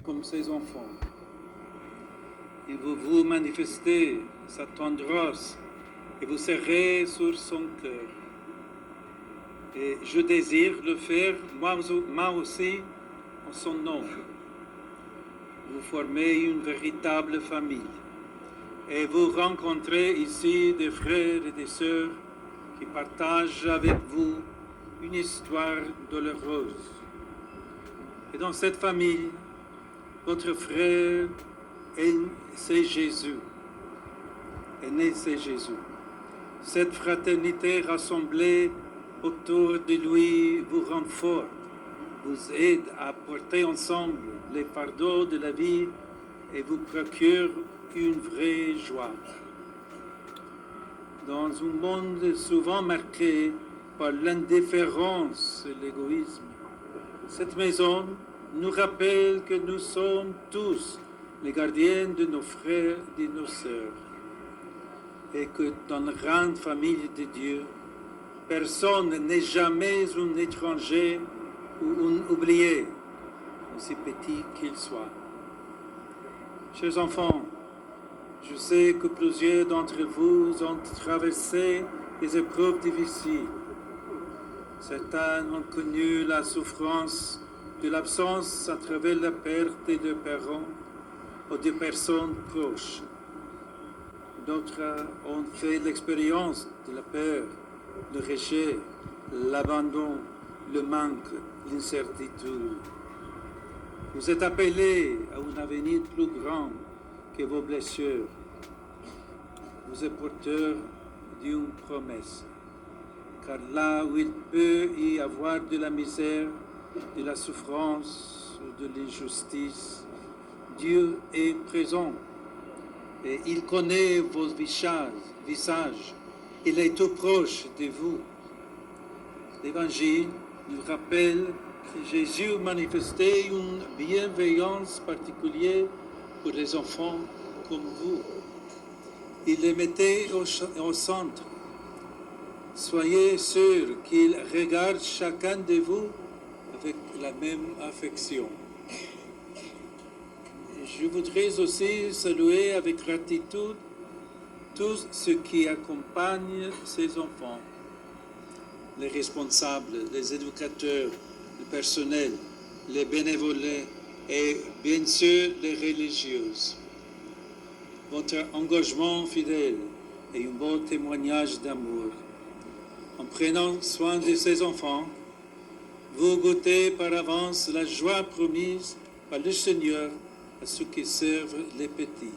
comme ses enfants. Il veut vous manifester sa tendresse et vous serrer sur son cœur. Et je désire le faire, moi aussi, en son nom. Vous formez une véritable famille. Et vous rencontrez ici des frères et des sœurs qui partagent avec vous une histoire douloureuse. Et dans cette famille, votre frère c'est Jésus. Est né, c'est Jésus. Cette fraternité rassemblée autour de lui vous rend fort, vous aide à porter ensemble les fardeaux de la vie et vous procure une vraie joie. Dans un monde souvent marqué par l'indifférence et l'égoïsme, cette maison nous rappelle que nous sommes tous les gardiens de nos frères et de nos sœurs et que dans la grande famille de Dieu, personne n'est jamais un étranger ou un oublié, aussi petit qu'il soit. Chers enfants, je sais que plusieurs d'entre vous ont traversé des épreuves difficiles. Certains ont connu la souffrance de l'absence à travers la perte de parents ou de personnes proches. D'autres ont fait l'expérience de la peur, le rejet, l'abandon, le manque, l'incertitude. Vous êtes appelés à un avenir plus grand que vos blessures. Vous êtes porteurs d'une promesse. Car là où il peut y avoir de la misère, de la souffrance, de l'injustice, Dieu est présent et il connaît vos visages. Il est tout proche de vous. L'Évangile nous rappelle que Jésus manifestait une bienveillance particulière pour les enfants comme vous. Il les mettait au centre. Soyez sûrs qu'il regarde chacun de vous avec la même affection. Je voudrais aussi saluer avec gratitude tous ceux qui accompagnent ces enfants, les responsables, les éducateurs, le personnel, les bénévoles et bien sûr les religieuses. Votre engagement fidèle est un beau témoignage d'amour. En prenant soin de ces enfants, vous goûtez par avance la joie promise par le Seigneur à ceux qui servent les petits.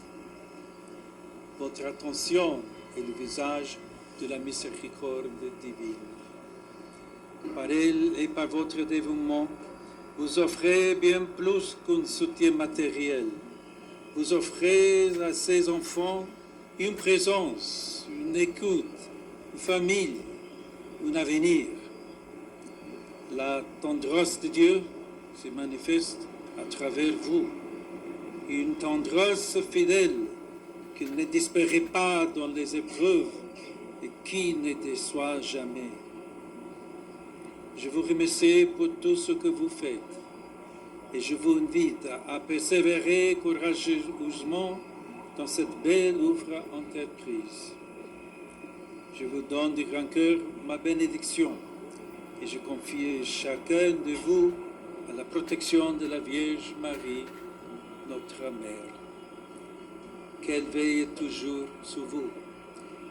Votre attention est le visage de la miséricorde divine. Par elle et par votre dévouement, vous offrez bien plus qu'un soutien matériel. Vous offrez à ces enfants une présence, une écoute, une famille, un avenir. La tendresse de Dieu se manifeste à travers vous. Une tendresse fidèle qui ne disparaît pas dans les épreuves et qui ne déçoit jamais. Je vous remercie pour tout ce que vous faites et je vous invite à persévérer courageusement dans cette belle œuvre entreprise. Je vous donne de grand cœur ma bénédiction et je confie chacun de vous à la protection de la Vierge Marie, notre Mère. Qu'elle veille toujours sur vous,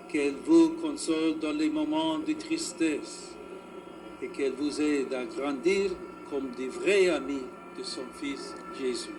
qu'elle vous console dans les moments de tristesse et qu'elle vous aide à grandir comme des vrais amis de son Fils Jésus.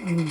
Même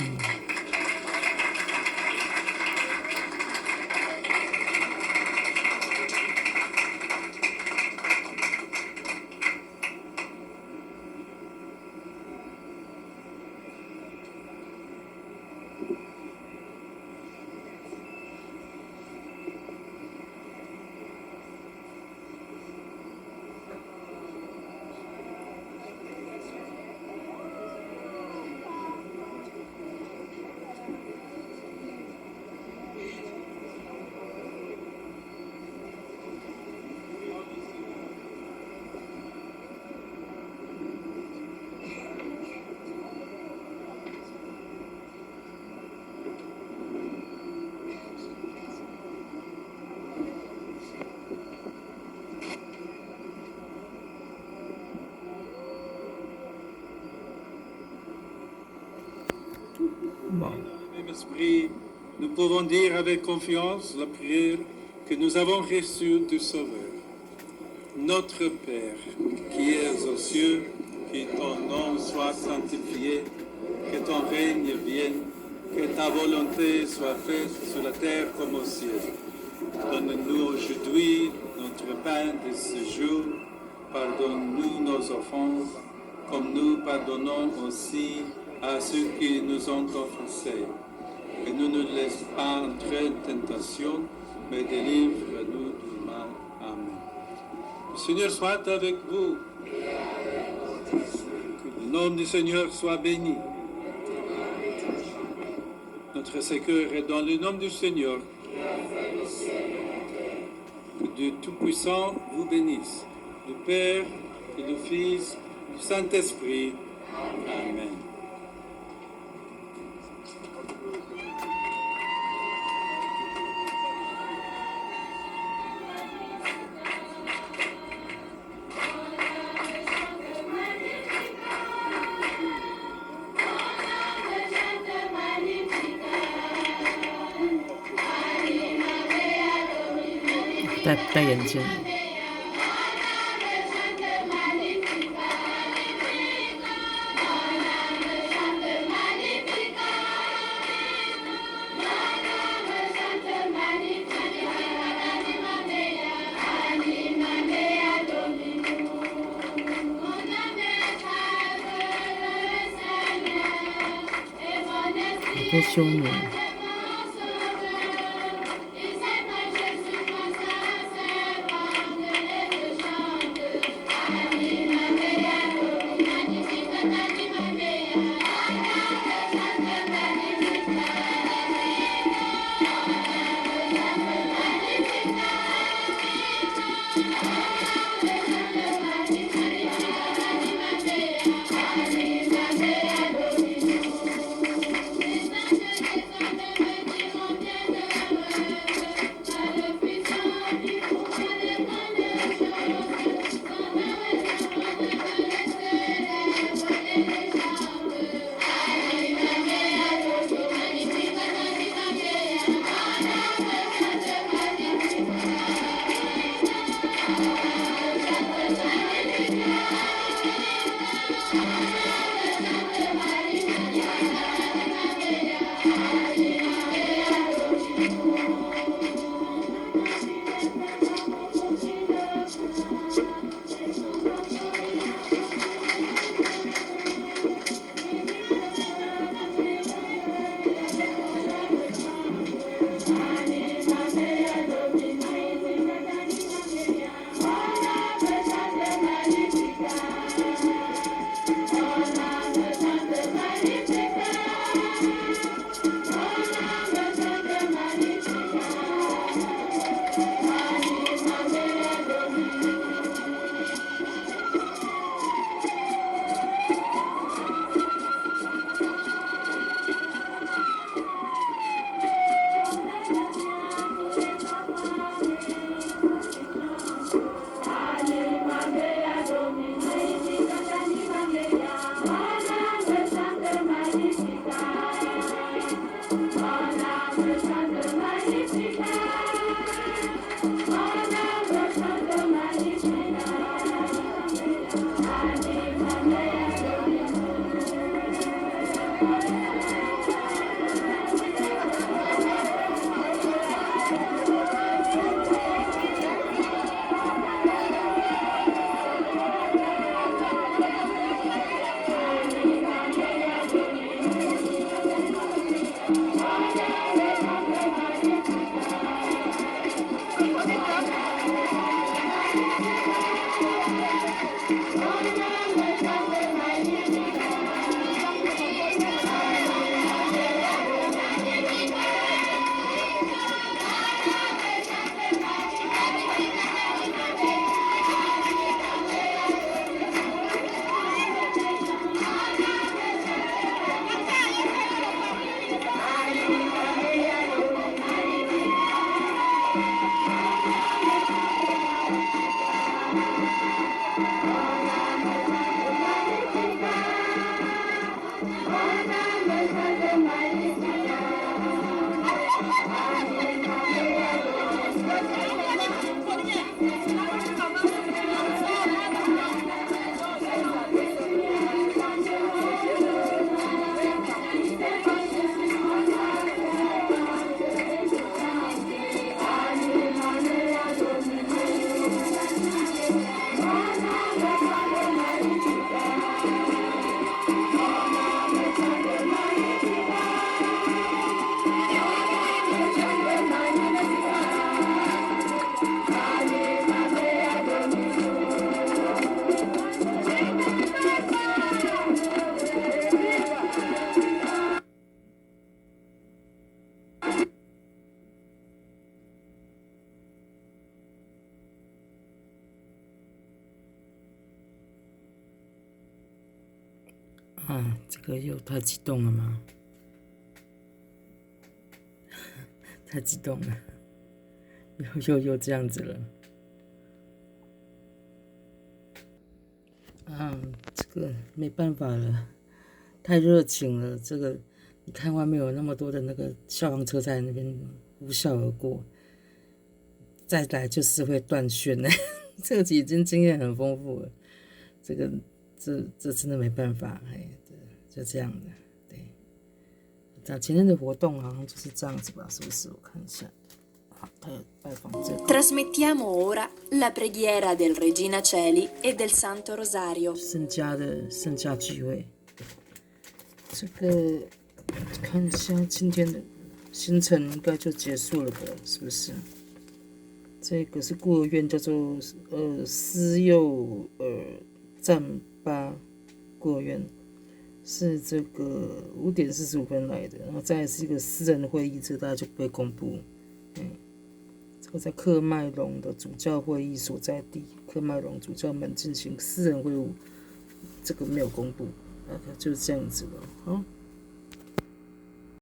esprit, nous pouvons dire avec confiance la prière que nous avons reçue du Sauveur. Notre Père, qui es aux cieux, que ton nom soit sanctifié, que ton règne vienne, que ta volonté soit faite sur la terre comme au ciel. Donne-nous aujourd'hui notre pain de ce jour. Pardonne-nous nos offenses, comme nous pardonnons aussi à ceux qui nous ont offensés. Et ne nous laisse pas entrer en tentation, mais délivre-nous du mal. Amen. Le Seigneur soit avec vous. Que le nom du Seigneur soit béni. Notre Seigneur est dans le nom du Seigneur. Que Dieu Tout-Puissant vous bénisse, du Père et du Fils, du Saint-Esprit. Amen.戴眼镜。多羞女。啊，这个又太激动了吗？太激动了，又这样子了。啊，这个没办法了，太热情了。这个你看外面有那么多的那个消防车在那边呼啸而过，再来就是会断讯呢。这个已经经验很丰富了，这真的没办法，哎，就这样的，对。今天的活动好像就是这样子吧，是不是？我看一下。好，他有拜访这个。 Trasmettiamo ora la preghiera del Regina Coeli e del Santo Rosario。圣家聚会，这个看一下今天的行程应该就结束了吧？是不是？这个是孤儿院，叫做思幼站8孤儿院，是这个5点45分来的，然后再来是一个私人会议，这个大家就不会公布。这个在克麦隆的主教会议所在地，克麦隆主教们进行私人会晤，这个没有公布，就是这样子了。好。